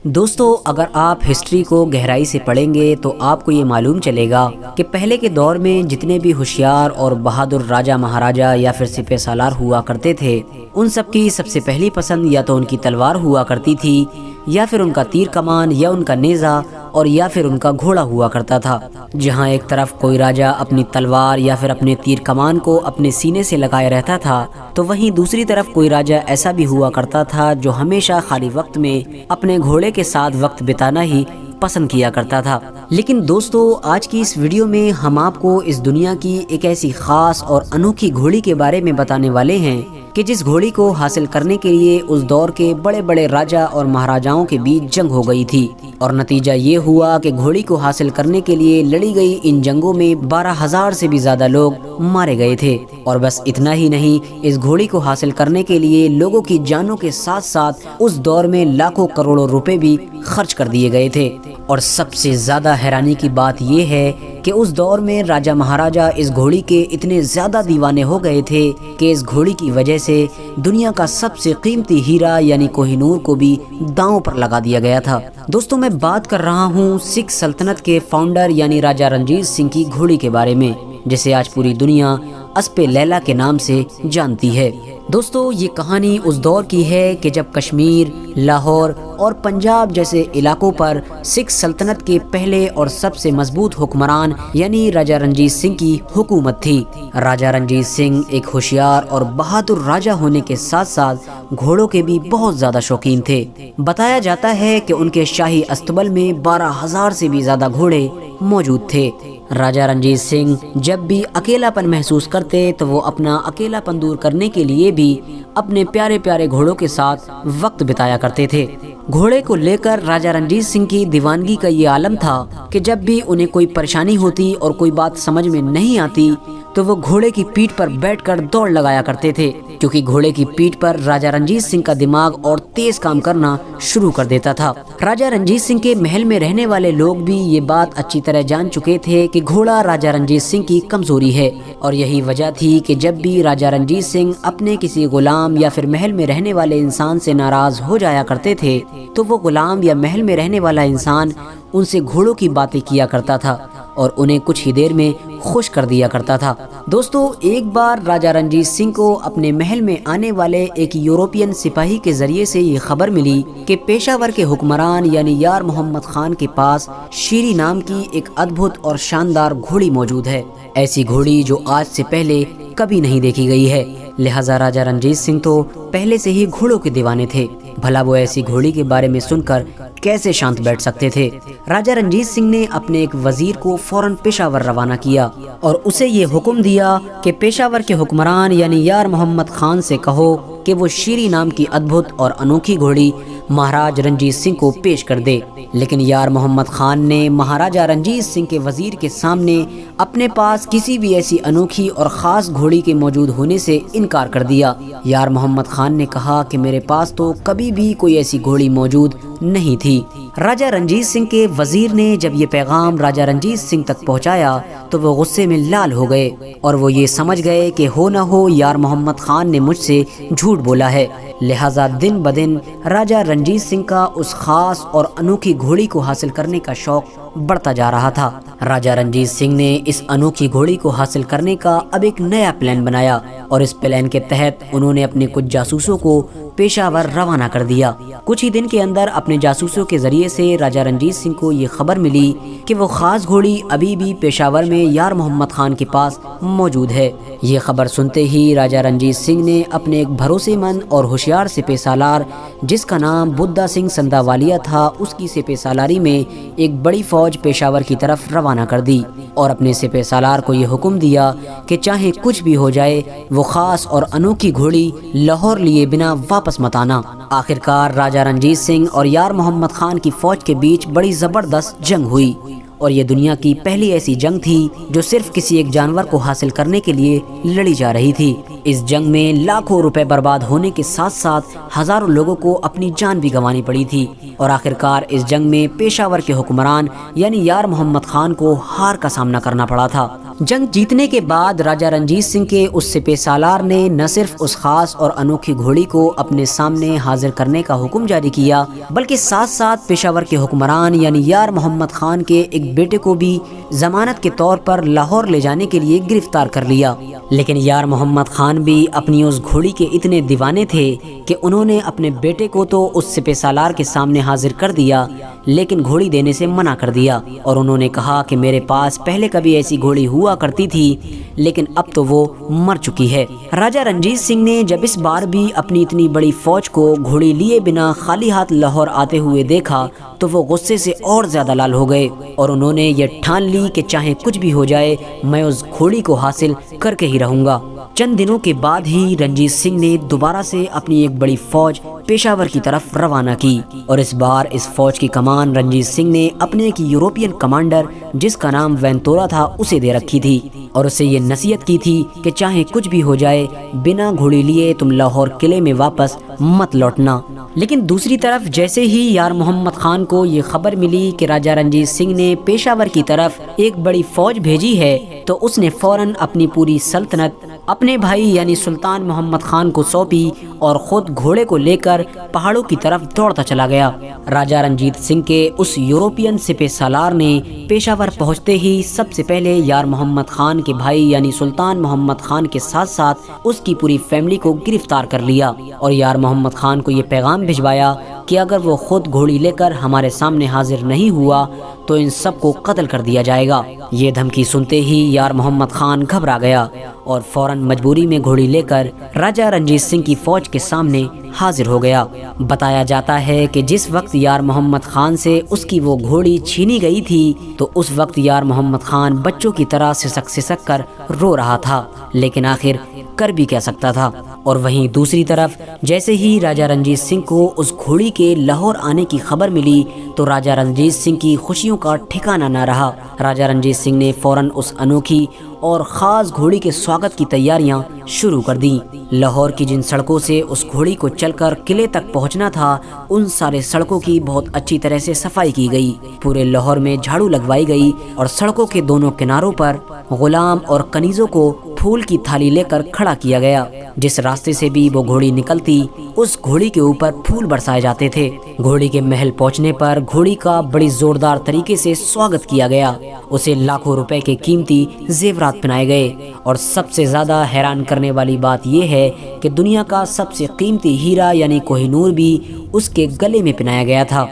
دوستو اگر آپ ہسٹری کو گہرائی سے پڑھیں گے تو آپ کو یہ معلوم چلے گا کہ پہلے کے دور میں جتنے بھی ہوشیار اور بہادر راجہ مہاراجہ یا پھر سپہ سالار ہوا کرتے تھے، ان سب کی سب سے پہلی پسند یا تو ان کی تلوار ہوا کرتی تھی، یا پھر ان کا تیر کمان، یا ان کا نیزہ، اور یا پھر ان کا گھوڑا ہوا کرتا تھا۔ جہاں ایک طرف کوئی راجہ اپنی تلوار یا پھر اپنے تیر کمان کو اپنے سینے سے لگائے رہتا تھا، تو وہیں دوسری طرف کوئی راجہ ایسا بھی ہوا کرتا تھا جو ہمیشہ خالی وقت میں اپنے گھوڑے کے ساتھ وقت بتانا ہی پسند کیا کرتا تھا۔ لیکن دوستو آج کی اس ویڈیو میں ہم آپ کو اس دنیا کی ایک ایسی خاص اور انوکھی گھوڑی کے بارے میں بتانے والے ہیں کہ جس گھوڑی کو حاصل کرنے کے لیے اس دور کے بڑے بڑے راجہ اور مہاراجاؤں کے بیچ جنگ ہو گئی تھی، اور نتیجہ یہ ہوا کہ گھوڑی کو حاصل کرنے کے لیے لڑی گئی ان جنگوں میں 12,000 سے بھی زیادہ لوگ مارے گئے تھے۔ اور بس اتنا ہی نہیں، اس گھوڑی کو حاصل کرنے کے لیے لوگوں کی جانوں کے ساتھ ساتھ اس دور میں لاکھوں کروڑوں روپے بھی خرچ کر دیے گئے تھے۔ اور سب سے زیادہ حیرانی کی بات یہ ہے کہ اس دور میں راجہ مہاراجہ اس گھوڑی کے اتنے زیادہ دیوانے ہو گئے تھے کہ اس گھوڑی کی وجہ سے دنیا کا سب سے قیمتی ہیرا یعنی کوہ نور کو بھی داؤں پر لگا دیا گیا تھا۔ دوستو میں بات کر رہا ہوں سکھ سلطنت کے فاؤنڈر یعنی راجہ رنجیت سنگھ کی گھوڑی کے بارے میں، جسے آج پوری دنیا اسپِ لیلا کے نام سے جانتی ہے۔ دوستو یہ کہانی اس دور کی ہے کہ جب کشمیر، لاہور اور پنجاب جیسے علاقوں پر سکھ سلطنت کے پہلے اور سب سے مضبوط حکمران یعنی راجہ رنجیت سنگھ کی حکومت تھی۔ راجہ رنجیت سنگھ ایک ہوشیار اور بہادر راجہ ہونے کے ساتھ ساتھ گھوڑوں کے بھی بہت زیادہ شوقین تھے۔ بتایا جاتا ہے کہ ان کے شاہی استبل میں 12,000 سے بھی زیادہ گھوڑے موجود تھے۔ راجہ رنجیت سنگھ جب بھی اکیلا پن محسوس کرتے تو وہ اپنا اکیلا پن دور کرنے کے لیے بھی اپنے پیارے پیارے گھوڑوں کے ساتھ وقت بتایا کرتے تھے۔ گھوڑے کو لے کر راجہ رنجیت سنگھ کی دیوانگی کا یہ عالم تھا کہ جب بھی انہیں کوئی پریشانی ہوتی اور کوئی بات سمجھ میں نہیں آتی تو وہ گھوڑے کی پیٹھ پر بیٹھ کر دوڑ لگایا کرتے تھے، کیونکہ گھوڑے کی پیٹھ پر راجہ رنجیت سنگھ کا دماغ اور تیز کام کرنا شروع کر دیتا تھا۔ راجہ رنجیت سنگھ کے محل میں رہنے والے لوگ بھی یہ بات اچھی طرح جان چکے تھے کہ گھوڑا راجہ رنجیت سنگھ کی کمزوری ہے، اور یہی وجہ تھی کہ جب بھی راجہ رنجیت سنگھ اپنے کسی غلام یا پھر محل میں رہنے والے انسان سے ناراض ہو جایا کرتے تھے تو وہ غلام یا محل میں رہنے والا انسان ان سے گھوڑوں کی باتیں کیا کرتا تھا اور انہیں کچھ ہی دیر میں خوش کر دیا کرتا تھا۔ دوستو ایک بار راجہ رنجیت سنگھ کو اپنے محل میں آنے والے ایک یوروپین سپاہی کے ذریعے سے یہ خبر ملی کہ پیشاور کے حکمران یعنی یار محمد خان کے پاس شیری نام کی ایک ادبھت اور شاندار گھوڑی موجود ہے، ایسی گھوڑی جو آج سے پہلے کبھی نہیں دیکھی گئی ہے۔ لہٰذا راجہ رنجیت سنگھ تو پہلے سے ہی گھوڑوں کے دیوانے تھے، بھلا وہ ایسی گھوڑی کے بارے میں سن کر کیسے شانت بیٹھ سکتے تھے۔ راجہ رنجیت سنگھ نے اپنے ایک وزیر کو فوراً پشاور روانہ کیا اور اسے یہ حکم دیا کہ پشاور کے حکمران یعنی یار محمد خان سے کہو کہ وہ شیری نام کی ادبھت اور انوکھی گھوڑی مہاراج رنجیت سنگھ کو پیش کر دے۔ لیکن یار محمد خان نے مہاراجہ رنجیت سنگھ کے وزیر کے سامنے اپنے پاس کسی بھی ایسی انوکھی اور خاص گھوڑی کے موجود ہونے سے انکار کر دیا۔ یار محمد خان نے کہا کہ میرے پاس تو کبھی بھی کوئی ایسی گھوڑی موجود نہیں تھی۔ راجہ رنجیت سنگھ کے وزیر نے جب یہ پیغام راجہ رنجیت سنگھ تک پہنچایا تو وہ غصے میں لال ہو گئے اور وہ یہ سمجھ گئے کہ ہو نہ ہو یار محمد خان نے مجھ سے جھوٹ بولا ہے۔ لہٰذا دن بدن راجہ رنجیت سنگھ کا اس خاص اور انوکھی گھوڑی کو حاصل کرنے کا شوق بڑھتا جا رہا تھا۔ راجہ رنجیت سنگھ نے اس انوکھی گھوڑی کو حاصل کرنے کا اب ایک نیا پلان بنایا، اور اس پلان کے تحت انہوں نے اپنے کچھ جاسوسوں کو پیشاور روانہ کر دیا۔ کچھ ہی دن کے اندر اپنے جاسوسوں کے ذریعے سے راجہ رنجیت سنگھ کو یہ خبر ملی کہ وہ خاص گھوڑی ابھی بھی پیشاور میں یار محمد خان کے پاس موجود ہے۔ یہ خبر سنتے ہی راجہ رنجیت سنگھ نے اپنے ایک بھروسے مند اور ہوشیار سپہ سالار جس کا نام بدھا سنگھ سندھا والیہ تھا، اس کی سپہ سالاری میں ایک بڑی فوج پیشاور کی طرف روانہ کر دی اور اپنے سپہ سالار کو یہ حکم دیا کہ چاہے کچھ بھی ہو جائے وہ خاص اور انوکھی گھوڑی لاہور لیے بنا واپس مت آنا۔ آخرکار راجہ رنجیت سنگھ اور یار محمد خان کی فوج کے بیچ بڑی زبردست جنگ ہوئی، اور یہ دنیا کی پہلی ایسی جنگ تھی جو صرف کسی ایک جانور کو حاصل کرنے کے لیے لڑی جا رہی تھی۔ اس جنگ میں لاکھوں روپے برباد ہونے کے ساتھ ساتھ ہزاروں لوگوں کو اپنی جان بھی گنوانی پڑی تھی، اور آخرکار اس جنگ میں پیشاور کے حکمران یعنی یار محمد خان کو ہار کا سامنا کرنا پڑا تھا۔ جنگ جیتنے کے بعد راجہ رنجیت سنگھ کے اس سپہ سالار نے نہ صرف اس خاص اور انوکھی گھوڑی کو اپنے سامنے حاضر کرنے کا حکم جاری کیا بلکہ ساتھ ساتھ پشاور کے حکمران یعنی یار محمد خان کے ایک بیٹے کو بھی ضمانت کے طور پر لاہور لے جانے کے لیے گرفتار کر لیا۔ لیکن یار محمد خان بھی اپنی اس گھوڑی کے اتنے دیوانے تھے کہ انہوں نے اپنے بیٹے کو تو اس سپہ سالار کے سامنے حاضر کر دیا لیکن گھوڑی دینے سے منع کر دیا، اور انہوں نے کہا کہ میرے پاس پہلے کبھی ایسی گھوڑی ہوا کرتی تھی لیکن اب تو وہ مر چکی ہے۔ راجہ رنجیت سنگھ نے جب اس بار بھی اپنی اتنی بڑی فوج کو گھوڑی لیے بنا خالی ہاتھ لاہور آتے ہوئے دیکھا تو وہ غصے سے اور زیادہ لال ہو گئے، اور انہوں نے یہ ٹھان لی کہ چاہے کچھ بھی ہو جائے میں اس گھوڑی کو حاصل کر کے ہی رہوں گا۔ چند دنوں کے بعد ہی رنجیت سنگھ نے دوبارہ سے اپنی ایک بڑی فوج پشاور کی طرف روانہ کی، اور اس بار اس فوج کی کمان رنجیت سنگھ نے اپنے ایک یوروپین کمانڈر جس کا نام وینتورا تھا اسے دے رکھی تھی، اور اسے یہ نصیحت کی تھی کہ چاہے کچھ بھی ہو جائے بنا گھوڑی لیے تم لاہور قلعے میں واپس مت لوٹنا۔ لیکن دوسری طرف جیسے ہی یار محمد خان کو یہ خبر ملی کہ راجہ رنجیت سنگھ نے پشاور کی طرف ایک بڑی فوج بھیجی ہے تو اس نے فوراً اپنی پوری سلطنت اپنے بھائی یعنی سلطان محمد خان کو سونپی اور خود گھوڑے کو لے کر پہاڑوں کی طرف دوڑتا چلا گیا۔ راجہ رنجیت سنگھ کے اس یوروپین سپہ سالار نے پشاور پہنچتے ہی سب سے پہلے یار محمد خان کے بھائی یعنی سلطان محمد خان کے ساتھ ساتھ اس کی پوری فیملی کو گرفتار کر لیا، اور یار محمد خان کو یہ پیغام بھجوایا کہ اگر وہ خود گھوڑی لے کر ہمارے سامنے حاضر نہیں ہوا تو ان سب کو قتل کر دیا جائے گا۔ یہ دھمکی سنتے ہی یار محمد خان گھبرا گیا اور فوراً مجبوری میں گھوڑی لے کر راجہ رنجیت سنگھ کی فوج کے سامنے حاضر ہو گیا۔ بتایا جاتا ہے کہ جس وقت یار محمد خان سے اس کی وہ گھوڑی چھینی گئی تھی تو اس وقت یار محمد خان بچوں کی طرح سسک سسک کر رو رہا تھا، لیکن آخر کر بھی کیا سکتا تھا۔ اور وہیں دوسری طرف جیسے ہی راجہ رنجیت سنگھ کو اس گھوڑی کے لاہور آنے کی خبر ملی تو راجہ رنجیت سنگھ کی خوشیوں کا ٹھکانہ نہ رہا۔ راجہ رنجیت سنگھ نے فوراً اس انوکھی اور خاص گھوڑی کے سواگت کی تیاریاں شروع کر دیں۔ لاہور کی جن سڑکوں سے اس گھوڑی کو چل کر قلعے تک پہنچنا تھا ان سارے سڑکوں کی بہت اچھی طرح سے صفائی کی گئی، پورے لاہور میں جھاڑو لگوائی گئی اور سڑکوں کے دونوں کناروں پر غلام اور کنیزوں کو پھول کی تھالی لے کر کھڑا کیا گیا۔ جس راستے سے بھی وہ گھوڑی نکلتی اس گھوڑی کے اوپر پھول برسائے جاتے تھے۔ گھوڑی کے محل پہنچنے پر گھوڑی کا بڑی زوردار طریقے سے سواگت کیا گیا، اسے لاکھوں روپے کے قیمتی زیورات پہنائے گئے، اور سب سے زیادہ حیران کرنے والی بات یہ ہے کہ دنیا کا سب سے قیمتی ہیرا یعنی کوہ نور بھی اس کے گلے میں پہنایا گیا تھا۔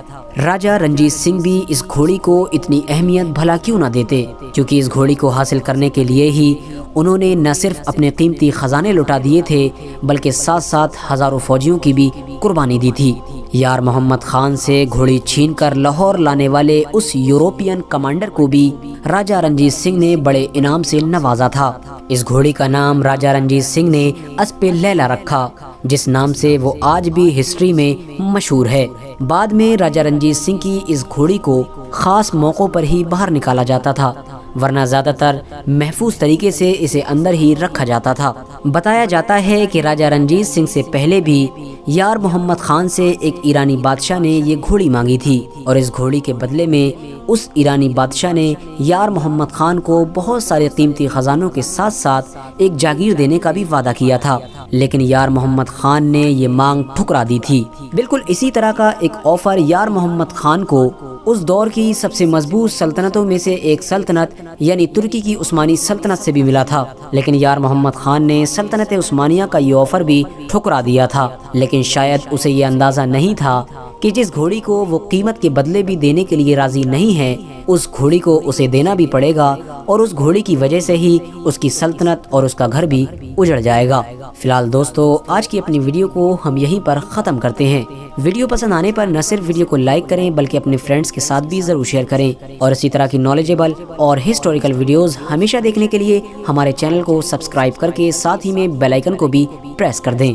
راجہ رنجیت سنگھ بھی اس گھوڑی کو اتنی اہمیت بھلا کیوں نہ دیتے، کیونکہ اس گھوڑی کو حاصل کرنے کے لیے ہی انہوں نے نہ صرف اپنے قیمتی خزانے لوٹا دیے تھے بلکہ ساتھ ساتھ ہزاروں فوجیوں کی بھی قربانی دی تھی۔ یار محمد خان سے گھوڑی چھین کر لاہور لانے والے اس یوروپین کمانڈر کو بھی راجہ رنجیت سنگھ نے بڑے انعام سے نوازا تھا۔ اس گھوڑی کا نام راجہ رنجیت سنگھ نے اسپِ لیلا رکھا، جس نام سے وہ آج بھی ہسٹری میں مشہور ہے۔ بعد میں راجہ رنجیت سنگھ کی اس گھوڑی کو خاص موقعوں پر ہی باہر نکالا جاتا تھا، ورنہ زیادہ تر محفوظ طریقے سے اسے اندر ہی رکھا جاتا تھا۔ بتایا جاتا ہے کہ راجہ رنجیت سنگھ سے پہلے بھی یار محمد خان سے ایک ایرانی بادشاہ نے یہ گھوڑی مانگی تھی، اور اس گھوڑی کے بدلے میں اس ایرانی بادشاہ نے یار محمد خان کو بہت سارے قیمتی خزانوں کے ساتھ ساتھ ایک جاگیر دینے کا بھی وعدہ کیا تھا، لیکن یار محمد خان نے یہ مانگ ٹھکرا دی تھی۔ بالکل اسی طرح کا ایک آفر یار محمد خان کو اس دور کی سب سے مضبوط سلطنتوں میں سے ایک سلطنت یعنی ترکی کی عثمانی سلطنت سے بھی ملا تھا، لیکن یار محمد خان نے سلطنت عثمانیہ کا یہ آفر بھی ٹھکرا دیا تھا۔ لیکن شاید اسے یہ اندازہ نہیں تھا کہ جس گھوڑی کو وہ قیمت کے بدلے بھی دینے کے لیے راضی نہیں ہے اس گھوڑی کو اسے دینا بھی پڑے گا، اور اس گھوڑی کی وجہ سے ہی اس کی سلطنت اور اس کا گھر بھی اجڑ جائے گا۔ فی الحال دوستو آج کی اپنی ویڈیو کو ہم یہیں پر ختم کرتے ہیں۔ ویڈیو پسند آنے پر نہ صرف ویڈیو کو لائک کریں بلکہ اپنے فرینڈز کے ساتھ بھی ضرور شیئر کریں، اور اسی طرح کی نالجیبل اور ہسٹوریکل ویڈیوز ہمیشہ دیکھنے کے لیے ہمارے چینل کو سبسکرائب کر کے ساتھ ہی میں بیل آئیکن کو بھی پریس کر دیں۔